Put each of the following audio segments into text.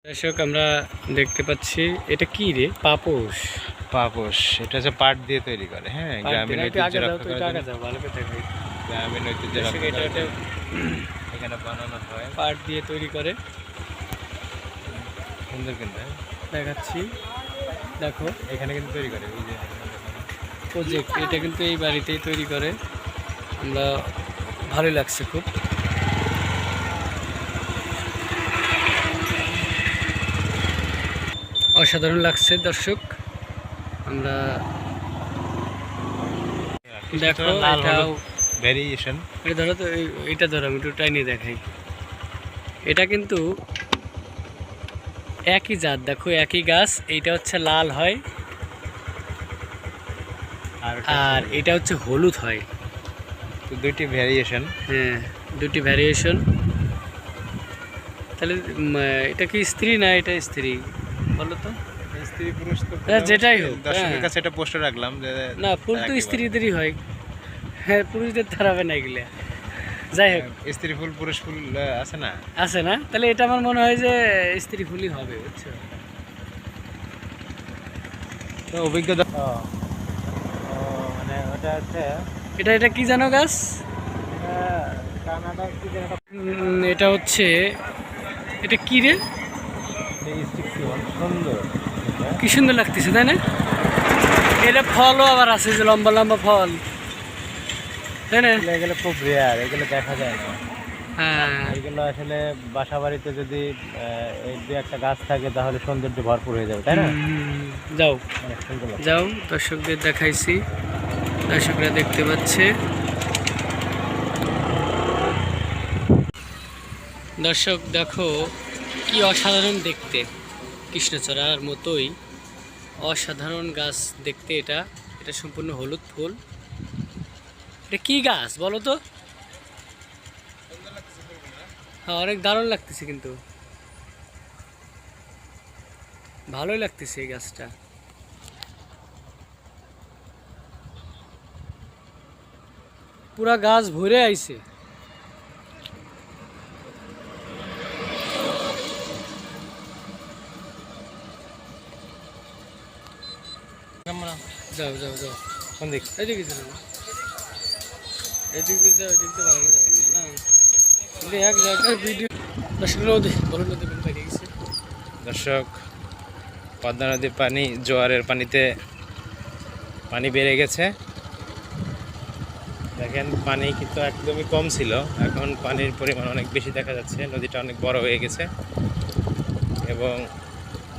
দর্শক আমরা দেখতে পাচ্ছি এটা কি রে? পাপোশ। পাপোশ এটা হচ্ছে পাট দিয়ে তৈরি করে। হ্যাঁ, গ্রামীণ ঐতিহ্য রক্ষা করার জন্য। ভালো করে দেখাই। গ্রামীণ ঐতিহ্য দর্শক রক্ষা এটা করার এটা জন্য এখানে বানানো হয়। পাট দিয়ে তৈরি করে সুন্দর কিন্তু দেখাচ্ছি। দেখো এখানে কিন্তু তৈরি করে এই যে প্রজেক্ট, এটা কিন্তু এই বাড়িতেই তৈরি করে। আমরা ভালোই লাগছে খুব। অসাধারণ লাগছে দর্শক। আমরা দেখো এটাও ভেরিয়েশন। এটা ধরো তো, এটা ধরো আমি একটু টাইনি দেখাই। এটা কিন্তু একই জাত, দেখো একই গাছ। এইটা হচ্ছে লাল হয় আর এটা হচ্ছে হলুদ হয়। তো দুইটি ভেরিয়েশন। হ্যাঁ, দুটি ভ্যারিয়েশন। তাহলে এটা কি স্ত্রী না এটা স্ত্রী বলো তো? স্ত্রী পুরুষ তো যেটাই হোক, দর্শকের কাছে এটা পোস্টার রাখলাম যে না, ফুল তো স্ত্রীদেরই হয়। হ্যাঁ, পুরুষদের ধরাবে না এগুলা। যাই হোক, স্ত্রী ফুল পুরুষ ফুল আছে না? আছে না? তাহলে এটা আমার মনে হয় যে স্ত্রী ফুলই হবে, বুঝছো? তো অভিজ্ঞতা মানে ওটা হচ্ছে এটা কি জানো গাছ? কানাডা কি যেন এটা হচ্ছে, এটা কি রে? সুন্দর, কি সুন্দর লাগতেছে তাই না? এটা ফলও আবার আছে, যে লম্বা লম্বা ফল, তাই না? এগুলো খুব রেয়ার, এগুলো দেখা যায় না। হ্যাঁ, এগুলো আসলে বাসা বাড়িতে যদি এই দু একটা গাছ থাকে তাহলে সৌন্দর্য ভরপুর হয়ে যাবে, তাই না? যাও অনেক সুন্দর লাগে। যাও, দর্শকদের দেখাইছি, দর্শকরা দেখতে পাচ্ছে। দর্শক দেখো কি অসাধারণ দেখতে, কৃষ্ণচূড়ার মতোই অসাধারণ গাছ দেখতে। এটা এটা সম্পূর্ণ হলুদ ফুল। এটা কি গাছ বলো তো? হ্যাঁ, অনেক দারুণ লাগতেছে, কিন্তু ভালোই লাগতেছে এই গাছটা। পুরা গাছ ভরে আইছে। যাও যাও যাও, কোন দিক? এদিকে যাও, এদিক দিয়ে যাও, এদিক দিয়ে ভালো যাবেন না, না এক জায়গায় ভিডিও। দর্শক নদী, বড় নদী বেরিয়ে গেছে। দর্শক, পদ্মা নদীর পানি জোয়ারের পানিতে পানি বেড়ে গেছে। দেখেন পানি কিন্তু একদমই কম ছিল, এখন পানির পরিমাণ অনেক বেশি দেখা যাচ্ছে। নদীটা অনেক বড় হয়ে গেছে এবং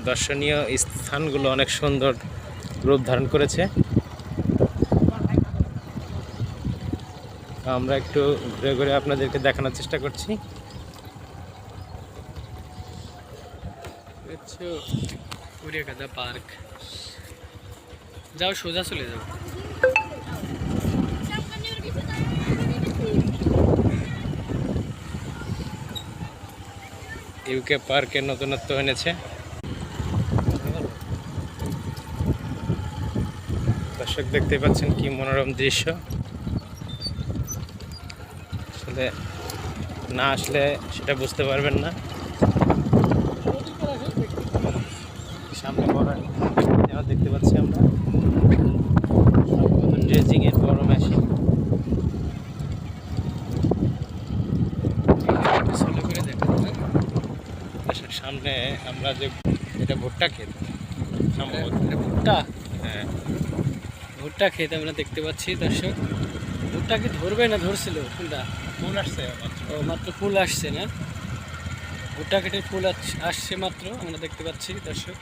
দর্শনীয় স্থানগুলো অনেক সুন্দর রূপ ধারণ করেছে। আমরা একটু ঘুরে ঘুরে আপনাদেরকে দেখানোর চেষ্টা করছি। উড়িয়াকাদা পার্ক, যাও সোজা চলে যাও। ইউকে পার্কে নতুনত্ব এনেছে। দর্শক দেখতে পাচ্ছেন কি মনোরম দৃশ্য। আসলে না আসলে সেটা বুঝতে পারবেন না। সামনে বড় দেখতে পাচ্ছি আমরা ড্রেজিং এর বড় মেশিন। সামনে আমরা যে এটা ভুট্টা ক্ষেত, সম্ভবত ভুট্টা, হ্যাঁ ভুট্টা ক্ষেত আমরা দেখতে পাচ্ছি। দর্শক, ভুট্টা কি ধরবে না ধরছিল? ফুলটা ফুল আসছে, ও মাত্র ফুল আসছে না? ভুট্টা ক্ষেতের ফুল আসছে মাত্র, আমরা দেখতে পাচ্ছি। দর্শক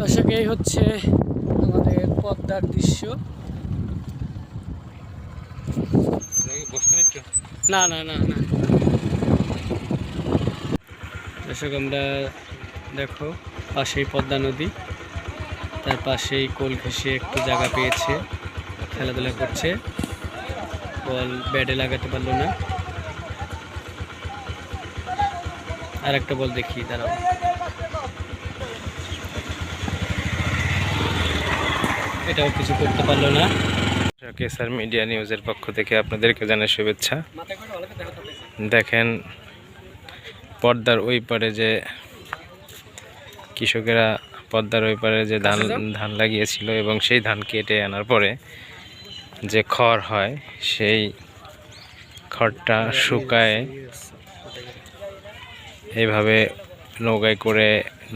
দর্শক এই হচ্ছে আমাদের পদ্মার দৃশ্য। বসবেন একটু? না না না না দর্শক, আমরা দেখো পাশেই পদ্মা নদী, তার পাশেই কোল ঘেঁষে একটু জায়গা পেয়েছে, খেলাধুলা করছে। বল ব্যাটে লাগাতে পারলো না, আর একটা বল দেখি, দাঁড়াও। এটাও কিছু করতে পারলো না। কেসার মিডিয়া নিউজের পক্ষ থেকে আপনাদেরকে জানাই শুভেচ্ছা। দেখেন পদ্মার ওই পারে যে কৃষকেরা পদ্মার ওই পারে যে ধান লাগিয়েছিল এবং সেই ধান কেটে আনার পরে যে খড় হয় সেই খড়টা শুকায় এইভাবে নৌকায় করে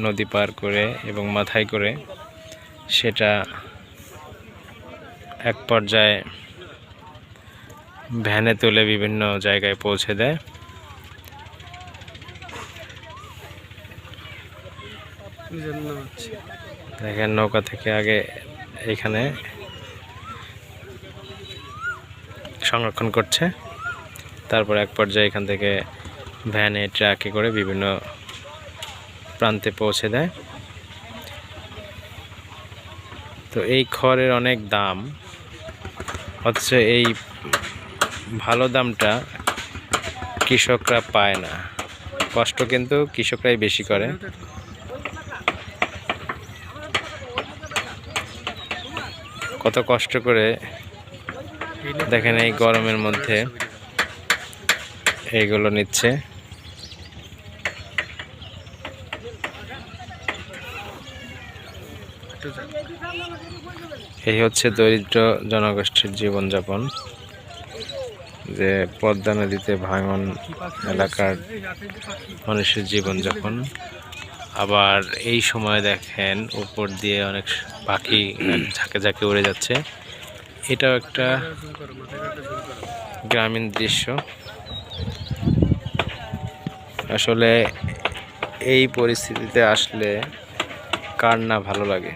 নদী পার করে এবং মাথায় করে সেটা এক পর্যায়ে ভ্যানে তুলে বিভিন্ন জায়গায় পৌঁছে দেয়। দেখেন নৌকা থেকে আগে এখানে সংরক্ষণ করছে, তারপর এক পর্যায়ে এখান থেকে ভ্যানে ট্রাকে করে বিভিন্ন প্রান্তে পৌঁছে দেয়। তো এই খড়ের অনেক দাম, অথচ এই ভালো দামটা কৃষকরা পায় না। কষ্ট কিন্তু কৃষকরাই বেশি করে। কত কষ্ট করে দেখেন এই গরমের মধ্যে এইগুলো নিচ্ছে। এই হচ্ছে দরিদ্র জনগোষ্ঠীর জীবনযাপন, যে পদ্মা নদীতে ভাঙন এলাকার মানুষের জীবনযাপন। আবার এই সময় দেখেন উপর দিয়ে অনেক পাখি ঝাঁকে ঝাঁকে উড়ে যাচ্ছে। এটাও একটা গ্রামীণ দৃশ্য। আসলে এই পরিস্থিতিতে আসলে কার না ভালো লাগে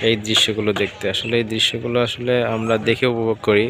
এই দৃশ্যগুলো দেখতে। আসলে এই দৃশ্যগুলো আসলে আমরা দেখে উপভোগ করি।